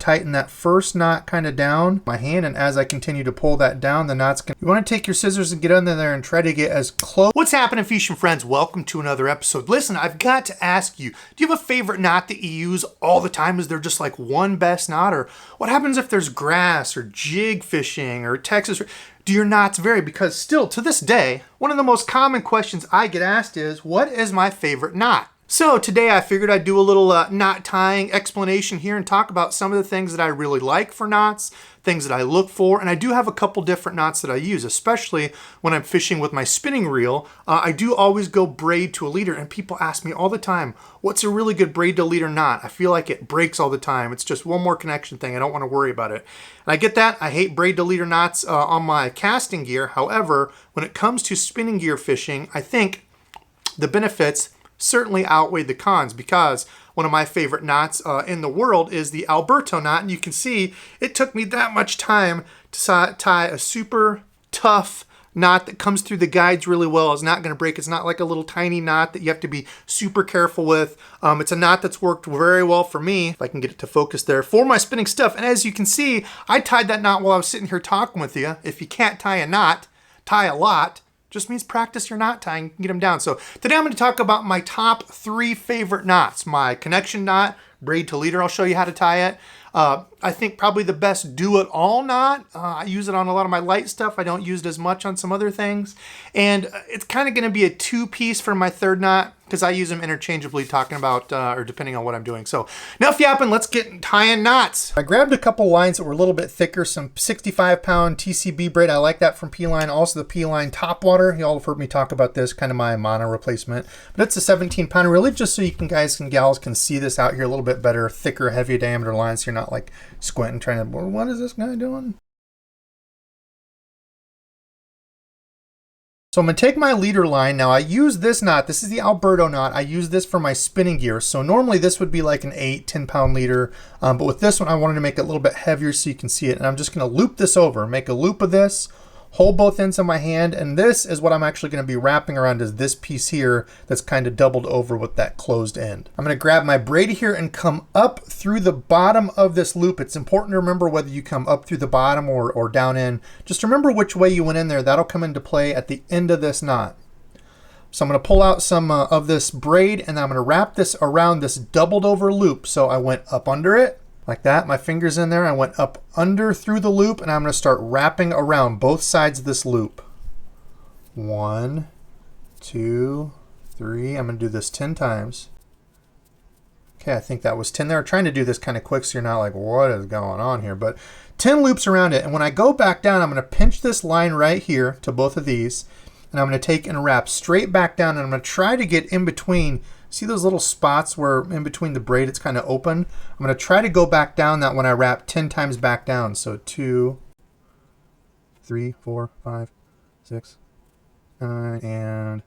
tighten that first knot kind of down my hand, and as I continue to pull that down, the knot's gonna, you want to take your scissors and get under there and try to get as close. What's happening, fishing friends? Welcome to another episode. Listen, I've got to ask you, do you have a favorite knot that you use all the time? Is there just like one best knot? Or what happens if there's grass or jig fishing or Texas? Do your knots vary? Because still to this day, one of the most common questions I get asked is, what is my favorite knot? So today I figured I'd do a little knot tying explanation here and talk about some of the things that I really like for knots, things that I look for, and I do have a couple different knots that I use, especially when I'm fishing with my spinning reel. I do always go braid to a leader, and people ask me all the time, what's a really good braid to leader knot? I feel like it breaks all the time. It's just one more connection thing. I don't want to worry about it. And I get that. I hate braid to leader knots on my casting gear. However, when it comes to spinning gear fishing, I think the benefits certainly outweigh the cons, because one of my favorite knots in the world is the Alberto knot, and you can see it took me that much time to tie a super tough knot that comes through the guides really well. It's not going to break. It's not like a little tiny knot that you have to be super careful with. It's a knot that's worked very well for me, if I can get it to focus there, for my spinning stuff. And as you can see, I tied that knot while I was sitting here talking with you. If you can't tie a knot, tie a lot. Just means practice your knot tying, you can get them down. So today I'm going to talk about my top 3 favorite knots. My connection knot, braid to leader, I'll show you how to tie it. I think probably the best do-it-all knot. I use it on a lot of my light stuff. I don't use it as much on some other things. And it's kind of going to be a 2-piece for my third knot, because I use them interchangeably, talking about, or depending on what I'm doing. So enough yapping, let's get tying knots. I grabbed a couple lines that were a little bit thicker, some 65-pound TCB braid. I like that from P-Line. Also the P-Line Topwater. You all have heard me talk about this, kind of my mono replacement. But it's a 17-pounder, really just so you can, guys and gals can see this out here a little bit better, thicker, heavier diameter lines, so you're not like squinting, trying to, what is this guy doing? So I'm going to take my leader line. Now I use this knot. This is the Alberto knot. I use this for my spinning gear. So normally this would be like an 8-10 pound leader. But with this one, I wanted to make it a little bit heavier so you can see it. And I'm just going to loop this over, make a loop of this, hold both ends of my hand. And this is what I'm actually going to be wrapping around, is this piece here that's kind of doubled over with that closed end. I'm going to grab my braid here and come up through the bottom of this loop. It's important to remember whether you come up through the bottom or down in. Just remember which way you went in there. That'll come into play at the end of this knot. So I'm going to pull out some of this braid, and I'm going to wrap this around this doubled over loop. So I went up under it like that. My finger's in there. I went up under through the loop, and I'm going to start wrapping around both sides of this loop. 1, 2, 3. I'm going to do this 10 times. Okay, I think that was 10 there. I'm trying to do this kind of quick so you're not like, what is going on here? But 10 loops around it. And when I go back down, I'm going to pinch this line right here to both of these. And I'm going to take and wrap straight back down. And I'm going to try to get in between. See those little spots where in between the braid it's kind of open? I'm going to try to go back down that when I wrap 10 times back down. So 2, 3, 4, 5, 6, 9, and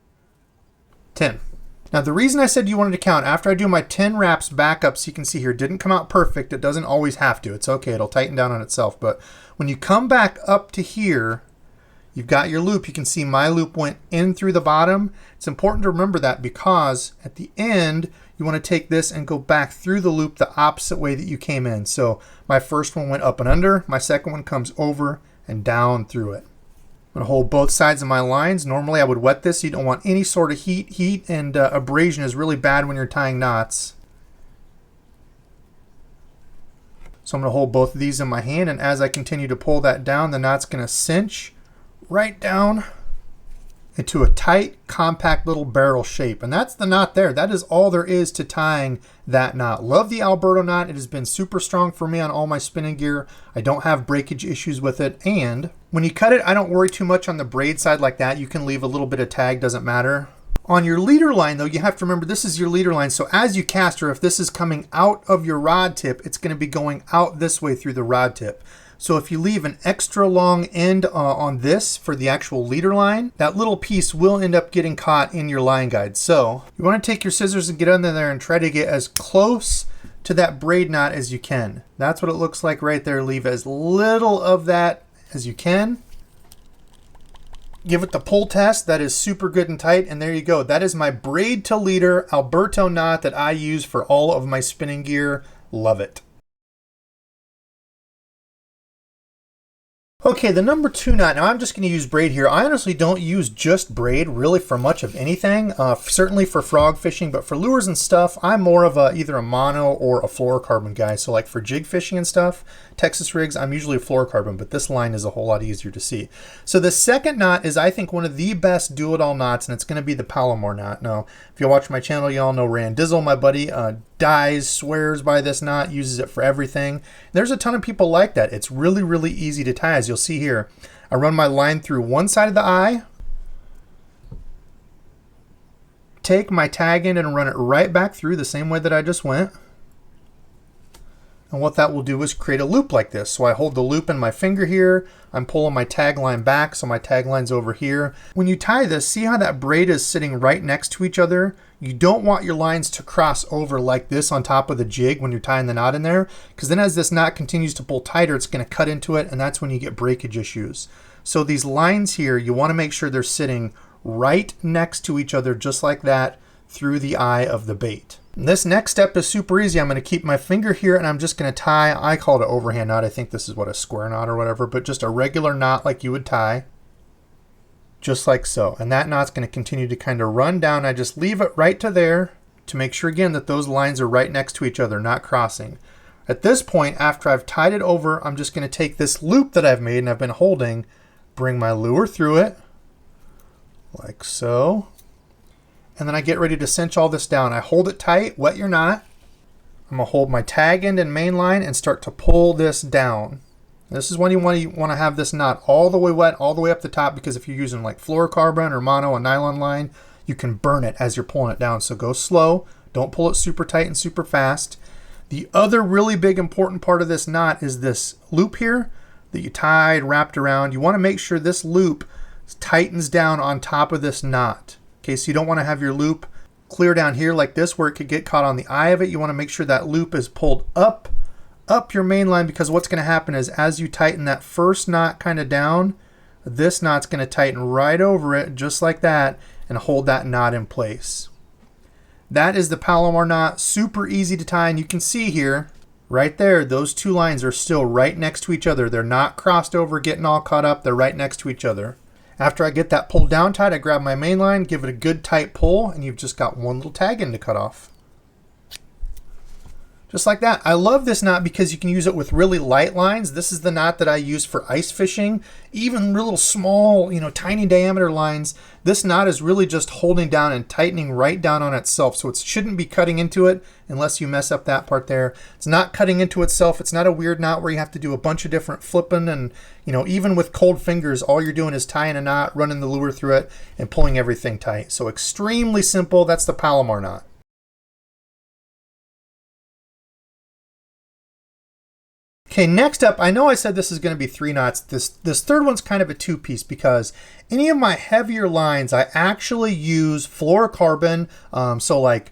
10. Now the reason I said you wanted to count, after I do my 10 wraps back up, so you can see here, it didn't come out perfect. It doesn't always have to. It's okay. It'll tighten down on itself. But when you come back up to here, you've got your loop. You can see my loop went in through the bottom. It's important to remember that, because at the end, you want to take this and go back through the loop the opposite way that you came in. So my first one went up and under. My second one comes over and down through it. I'm going to hold both sides of my lines. Normally I would wet this. You don't want any sort of heat. Heat and abrasion is really bad when you're tying knots. So I'm going to hold both of these in my hand, and as I continue to pull that down, the knot's going to cinch right down into a tight, compact little barrel shape. And that's the knot there. That is all there is to tying that knot. Love the Alberto knot. It has been super strong for me on all my spinning gear. I don't have breakage issues with it. And when you cut it, I don't worry too much on the braid side like that. You can leave a little bit of tag, doesn't matter. On your leader line though, you have to remember this is your leader line. So as you cast, or if this is coming out of your rod tip, it's going to be going out this way through the rod tip. So if you leave an extra long end on this for the actual leader line, that little piece will end up getting caught in your line guide. So you want to take your scissors and get under there and try to get as close to that braid knot as you can. That's what it looks like right there. Leave as little of that as you can. Give it the pull test. That is super good and tight. And there you go. That is my braid to leader Alberto knot that I use for all of my spinning gear. Love it. Okay, the number 2 knot. Now I'm just going to use braid here. I honestly don't use just braid really for much of anything, certainly for frog fishing, but for lures and stuff, I'm more of either a mono or a fluorocarbon guy. So like for jig fishing and stuff, Texas rigs, I'm usually a fluorocarbon, but this line is a whole lot easier to see. So the second knot is, I think, one of the best do-it-all knots, and it's going to be the Palomar knot. Now, if you watch my channel, you all know Rand Dizzle, my buddy, dies, swears by this knot, uses it for everything. There's a ton of people like that. It's really, really easy to tie, as you'll see here. I run my line through one side of the eye, take my tag in and run it right back through the same way that I just went. And what that will do is create a loop like this. So I hold the loop in my finger here. I'm pulling my tag line back, so my tag line's over here. When you tie this, see how that braid is sitting right next to each other? You don't want your lines to cross over like this on top of the jig when you're tying the knot in there, because then as this knot continues to pull tighter, it's going to cut into it, and that's when you get breakage issues. So these lines here, you want to make sure they're sitting right next to each other, just like that, through the eye of the bait. And this next step is super easy. I'm going to keep my finger here and I'm just going to tie, I call it an overhand knot. I think this is what, a square knot or whatever, but just a regular knot like you would tie, just like so. And that knot's going to continue to kind of run down. I just leave it right to there to make sure again that those lines are right next to each other, not crossing. At this point, after I've tied it over, I'm just going to take this loop that I've made and I've been holding, bring my lure through it, like so. And then I get ready to cinch all this down. I hold it tight, wet your knot. I'm gonna hold my tag end and main line and start to pull this down. This is when you want to have this knot all the way wet, all the way up the top, because if you're using like fluorocarbon or mono, a nylon line, you can burn it as you're pulling it down. So go slow, don't pull it super tight and super fast. The other really big important part of this knot is this loop here that you tied, wrapped around. You want to make sure this loop tightens down on top of this knot. Okay, so you don't want to have your loop clear down here like this where it could get caught on the eye of it. You want to make sure that loop is pulled up your main line, because what's going to happen is as you tighten that first knot kind of down, this knot's going to tighten right over it just like that and hold that knot in place. That is the Palomar knot. Super easy to tie, and you can see here, right there, those two lines are still right next to each other. They're not crossed over, getting all caught up. They're right next to each other. After I get that pulled down tight, I grab my main line, give it a good tight pull, and you've just got one little tag end to cut off. Just like that. I love this knot because you can use it with really light lines. This is the knot that I use for ice fishing. Even little small, tiny diameter lines. This knot is really just holding down and tightening right down on itself. So it shouldn't be cutting into it unless you mess up that part there. It's not cutting into itself. It's not a weird knot where you have to do a bunch of different flipping. And, even with cold fingers, all you're doing is tying a knot, running the lure through it, and pulling everything tight. So extremely simple. That's the Palomar knot. Okay, next up, I know I said this is going to be 3 knots. This third one's kind of a 2-piece because any of my heavier lines, I actually use fluorocarbon. So like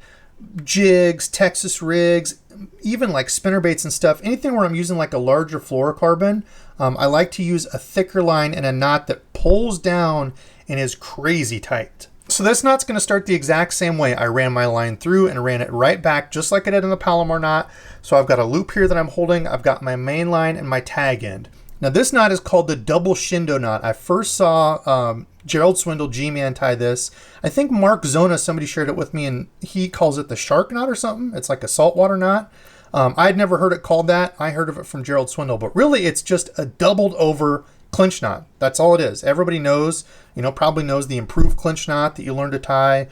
jigs, Texas rigs, even like spinnerbaits and stuff, anything where I'm using like a larger fluorocarbon, I like to use a thicker line and a knot that pulls down and is crazy tight. So this knot's going to start the exact same way. I ran my line through and ran it right back just like I did in the Palomar knot. So I've got a loop here that I'm holding. I've got my main line and my tag end. Now this knot is called the double shindo knot. I first saw Gerald Swindle, G-Man, tie this. I think Mark Zona, somebody shared it with me, and he calls it the shark knot or something. It's like a saltwater knot. I'd never heard it called that. I heard of it from Gerald Swindle, but really it's just a doubled over clinch knot. That's all it is. Everybody knows, probably knows the improved clinch knot that you learn to tie.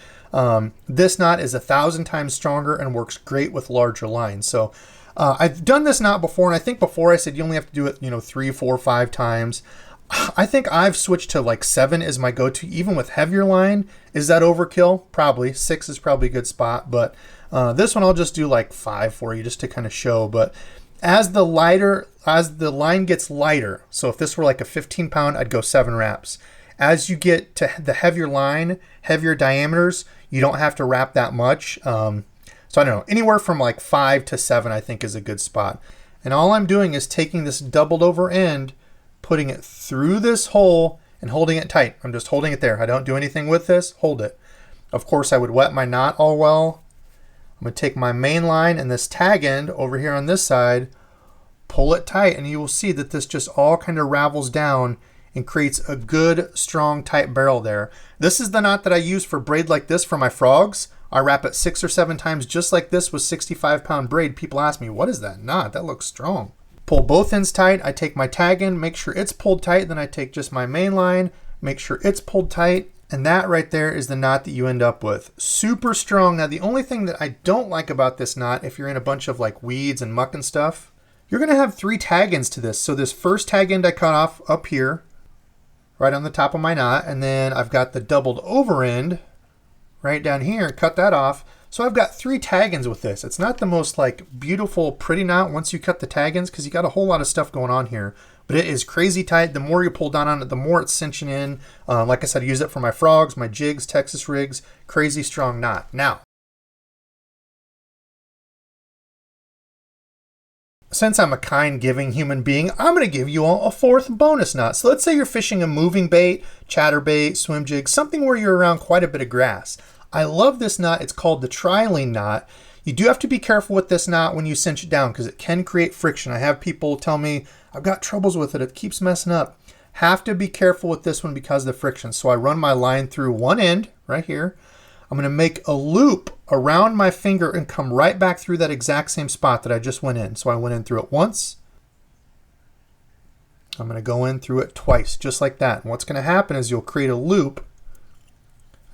This knot is 1,000 times stronger and works great with larger lines. So I've done this knot before, and I think before I said you only have to do it, 3, 4, 5 times. I think I've switched to like 7 is my go-to, even with heavier line. Is that overkill? Probably. 6 is probably a good spot, but this one I'll just do like 5 for you just to kind of show. But as the line gets lighter, so if this were like a 15 pound, I'd go 7 wraps. As you get to the heavier line, heavier diameters, you don't have to wrap that much. So I don't know, anywhere from like 5 to 7 I think is a good spot. And all I'm doing is taking this doubled over end, putting it through this hole and holding it tight. I'm just holding it there. I don't do anything with this, hold it. Of course I would wet my knot all well. I'm gonna take my main line and this tag end over here on this side, pull it tight, and you will see that this just all kind of ravels down and creates a good, strong, tight barrel there. This is the knot that I use for braid like this for my frogs. I wrap it 6 or 7 times just like this with 65-pound braid. People ask me, what is that knot? That looks strong. Pull both ends tight. I take my tag in, make sure it's pulled tight. Then I take just my main line, make sure it's pulled tight. And that right there is the knot that you end up with. Super strong. Now, the only thing that I don't like about this knot, if you're in a bunch of like weeds and muck and stuff, you're going to have 3 tag ends to this. So this first tag end I cut off up here, right on the top of my knot. And then I've got the doubled over end right down here, cut that off. So I've got 3 tag ends with this. It's not the most like beautiful, pretty knot once you cut the tag ends because you got a whole lot of stuff going on here. But it is crazy tight. The more you pull down on it, the more it's cinching in. Like I said, I use it for my frogs, my jigs, Texas rigs. Crazy strong knot. Now, since I'm a kind, giving human being, I'm going to give you all a 4th bonus knot. So let's say you're fishing a moving bait, chatterbait, swim jig, something where you're around quite a bit of grass. I love this knot. It's called the Trilene knot. You do have to be careful with this knot when you cinch it down because it can create friction. I have people tell me, I've got troubles with it. It keeps messing up. Have to be careful with this one because of the friction. So I run my line through one end right here. I'm going to make a loop around my finger and come right back through that exact same spot that I just went in. So I went in through it once. I'm going to go in through it twice, just like that. And what's going to happen is you'll create a loop.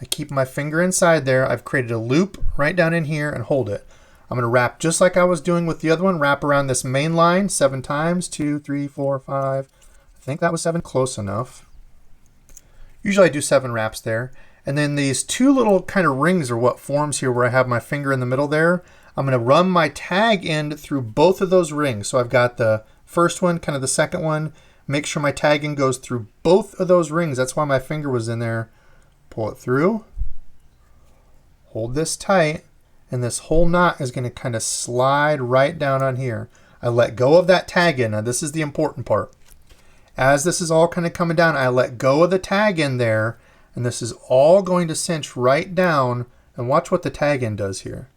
I keep my finger inside there. I've created a loop right down in here and hold it. I'm going to wrap just like I was doing with the other one. Wrap around this main line 7 times. 2, 3, 4, 5. I think that was 7. Close enough. Usually I do 7 wraps there. And then these 2 little kind of rings are what forms here where I have my finger in the middle there. I'm going to run my tag end through both of those rings. So I've got the first one, kind of the second one. Make sure my tag end goes through both of those rings. That's why my finger was in there. Pull it through. Hold this tight. And this whole knot is going to kind of slide right down on here. I let go of that tag end. Now this is the important part. As this is all kind of coming down, I let go of the tag end there. And this is all going to cinch right down. And watch what the tag end does here.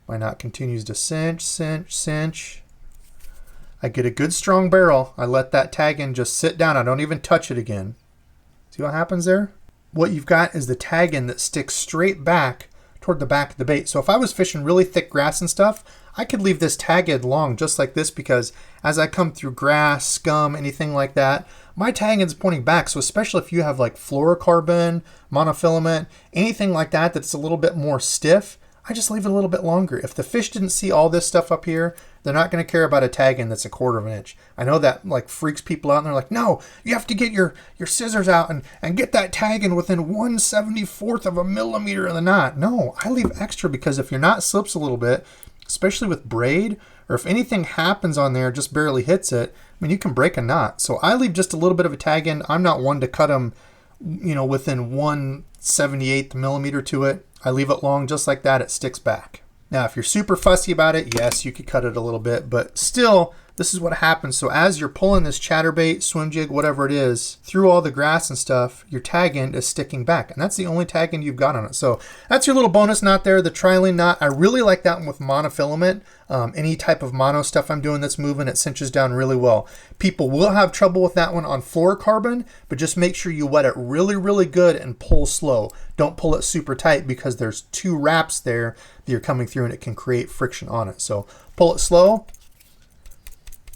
My knot continues to cinch, cinch, cinch. I get a good strong barrel. I let that tag end just sit down. I don't even touch it again. See what happens there? What you've got is the tag end that sticks straight back toward the back of the bait. So if I was fishing really thick grass and stuff, I could leave this tag end long just like this because as I come through grass, scum, anything like that, my tag end's pointing back. So especially if you have like fluorocarbon, monofilament, anything like that that's a little bit more stiff, I just leave it a little bit longer. If the fish didn't see all this stuff up here, they're not going to care about a tag end that's 1/4 inch. I know that like freaks people out and they're like, no, you have to get your scissors out and get that tag end within 1/74 of a millimeter of the knot. No, I leave extra because if your knot slips a little bit, especially with braid, or if anything happens on there, just barely hits it, I mean, you can break a knot. So I leave just a little bit of a tag end. I'm not one to cut them, you know, within 1/78 millimeter to it. I leave it long just like that, it sticks back. Now, if you're super fussy about it, yes, you could cut it a little bit, but still, this is what happens. So as you're pulling this chatterbait, swim jig, whatever it is, through all the grass and stuff, your tag end is sticking back, and that's the only tag end you've got on it. So that's your little bonus knot there, the Trilene knot. I really like that one with monofilament. Any type of mono stuff I'm doing that's moving, it cinches down really well. People will have trouble with that one on fluorocarbon, but just make sure you wet it really, really good and pull slow. Don't pull it super tight because there's 2 wraps there that you're coming through and it can create friction on it. So pull it slow.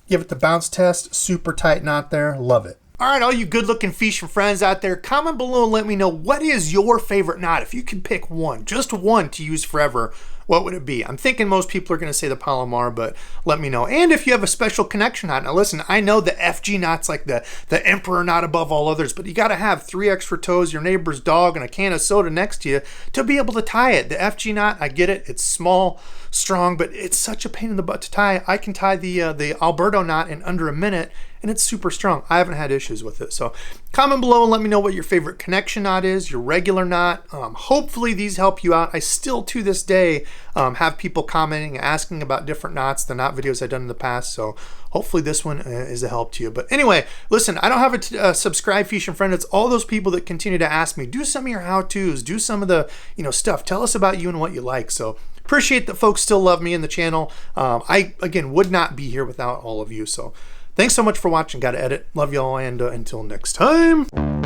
Give it the bounce test, super tight knot there, love it. All right, all you good looking fishing friends out there, comment below and let me know what is your favorite knot. If you could pick one, just one to use forever, what would it be? I'm thinking most people are gonna say the Palomar, but let me know. And if you have a special connection knot. Now listen, I know the FG knot's like the emperor knot above all others, but you gotta have 3 extra toes, your neighbor's dog, and a can of soda next to you to be able to tie it. The FG knot, I get it, it's small, strong, but it's such a pain in the butt to tie. I can tie the Alberto knot in under a minute, and it's super strong. I haven't had issues with it. So comment below and let me know what your favorite connection knot is, your regular knot. Hopefully these help you out. I still to this day have people commenting and asking about different knots, the knot videos I've done in the past. So hopefully this one is a help to you. But anyway, listen, I don't have a subscribe fishing friend. It's all those people that continue to ask me, do some of your how-tos, do some of the stuff. Tell us about you and what you like. So appreciate that folks still love me in the channel. I, again, would not be here without all of you. So thanks so much for watching. Gotta edit. Love y'all, and until next time.